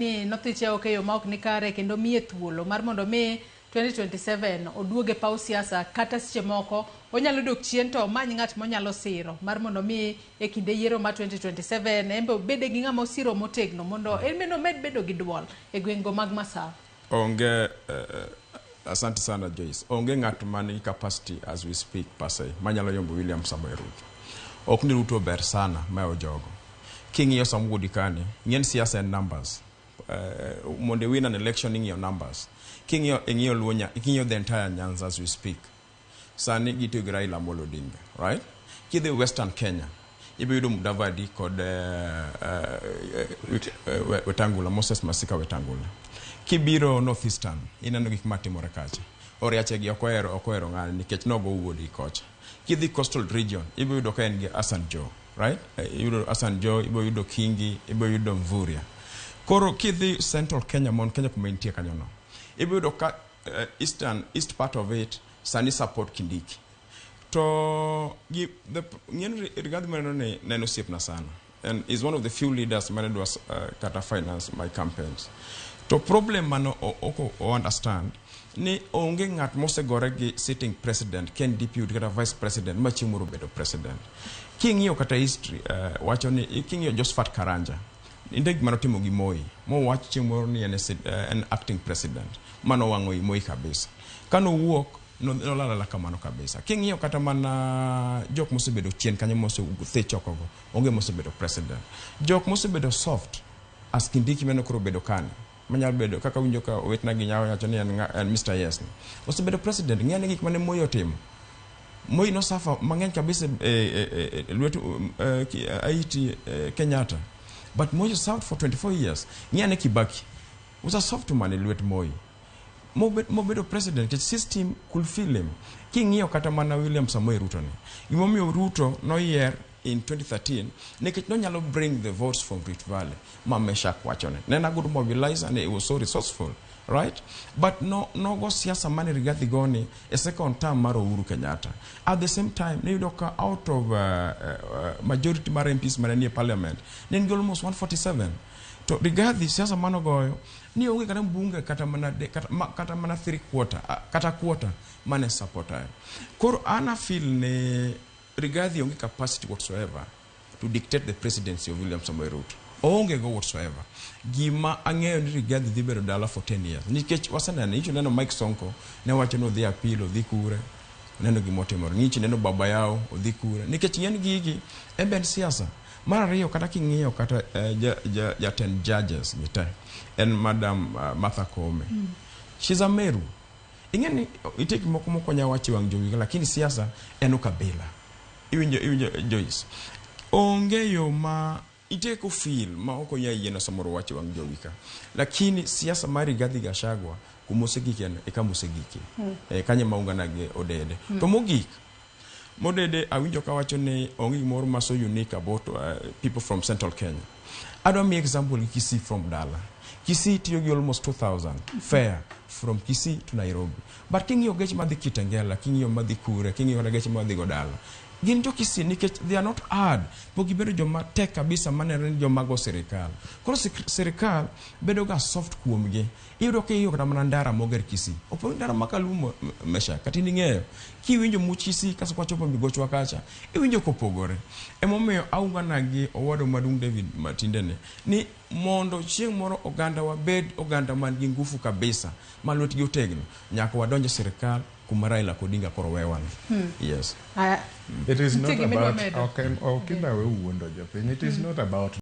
ni nothiche okeyo ma ok ni kare kendo miye thuolo mar mondo mi 2027 oduoge paw siasa kata seche moko onyalo dok chien to many ng'at monyalo siro mar mondo mi e kinde yiero ma 2027 embe bede gi ng'ama osiro motegno mondo en beno med bedo gi duol e gwengo mag Masawa. Onge asante sana Joyce. Onge ng'at man capacity as we speak pase manyalo yombo William Samoei Ruto. Ok ni Ruto ber sana ma ojogo. King'iyo samwudi kani, ng'en siasa en numbers. Monde win an election in your numbers. King'iyo Luonya, king'iyo the entire Nyanza as we speak. Sani gitu Raila Amolo Odinga, right? Kidhi Western Kenya, ibe yudo Mudavadi kod Wetangula, Moses Masika Wetangula. Kibiro Northeastern, inano gik matimore kacha. Oriache gi okoero ng'ani nikech nogo wuodi kocha. Kidhi Coastal Region, ibe yudo ka en gi Hassan Joho, right? Yudo Hassan Joho, ibe yudo Kingi, ibe yudo Mvurya. Koro kidhi Central Kenya, Mount Kenya kuma intie kanyono. Ibe yudo ka east part of it, sani support Kindiki. To Rigathi Maneno neno siepna sana. And is one of the few leaders Maneno was kata finance my campaigns. To problem mano oko understand ni onge ng'at mosegore gi sitting president ken deputy kata vice president ma chimuro bedo president. King'iyo kata history wacho ni king'iyo Josephat Karanja inde gima notimo gi Moi mo wach chimuro ni en acting president mano wango Moi kabisa. Kano wuok no lala kamano kabisa. King'iyo kata mana jok mosebedo chien kanyo mosechokogo onge mosebedo president. Jok mosebedo soft as Kindiki meno kuro bedo kani. Manyal bedo kaka winjo ka wetna gi nyawo yacho ni en Mr. Yes. Osebedo president ng'ane gik mane Moi otimo. Moi no safa mang'eny kabisa lwetu Haiti Kenyatta. But Moi served for 24 years. Ng'ane Kibaki. Was a soft man lwet Moi. Mobedo president, the system could feel him. King'iyo kata mana William Samoei Ruto ni. Gimomiyo Ruto no year in 2013, nekech no nyalo bring the votes from Rift Valley. Mamesha kwachone. Nena good mobilizer and it was so resourceful, right? But no go siasa mani Rigathi goni a second term maro Uhuru Kenyatta. At the same time, ne yudoka out of majority mara MPs manani parliament, nengi almost 147. To Rigathi siasa mano goyo ni onge kata mbunge kata mana 3/4 kata quarter mane supporter. Koro ana feel ne Rigathi onge capacity whatsoever to dictate the presidency of William Samoei Ruto. Onge go whatsoever. Gima ang'eyo ni Rigathi dhi bedo dala for 10 years. Nikech wasanene icho neno Mike Sonko ne wacho no dhi appeal odhi kure. Neno gimotimore. Nichi neno baba yao odhi kure. Nikech ng'en gigi emben siasa. Mara riyo kata king'iyo kata ten judges nita and Madam Martha Koome. She's a Meru. Ingeni iteki moko nyawachi wang jowi lakini siasa eno kabila. Iwinjo Joyce. Onge yo ma iteko feel ma oko yena samoro wachi wang jowi ka. Lakini siasa mari Rigathi Gachagua kumosegiki ekamusegiki. Kanye maungana ge odede. To mogik Modede awinjo ka wacho ne onge gimoro ma so unique about people from Central Kenya. I don't make example Kisii from Dala. Kisii tiyo gi almost 2,000 fare from Kisii to Nairobi. But king'iyo geche madhi Kitengela, king'iyo madhi Kure, king'iyo geche madhi Godala. Gin jo Kisii nikech they are not hard. Pogi bedo joma tek kabisa manere joma go serikal. Koro serikal bedo ga soft kuomgi. Iyudo ke iyo kata mana ndara moger Kisii. Opo ndara makalumo mesha kati ning'eyo. Kiwinjo much Kisii kaso kwachopo migochwa kacha. Iwinjo kopogore. Emomiyo aungana gi owadwa maduong' David Matindene ni mondo chieng' moro oganda wabed oganda man gi ngufu kabisa malwetgi otegno nyaka wadonje serikal kuma Raila Odinga koro wewan. Yes. It is not about Okinda we wuondo jopiny. It is not about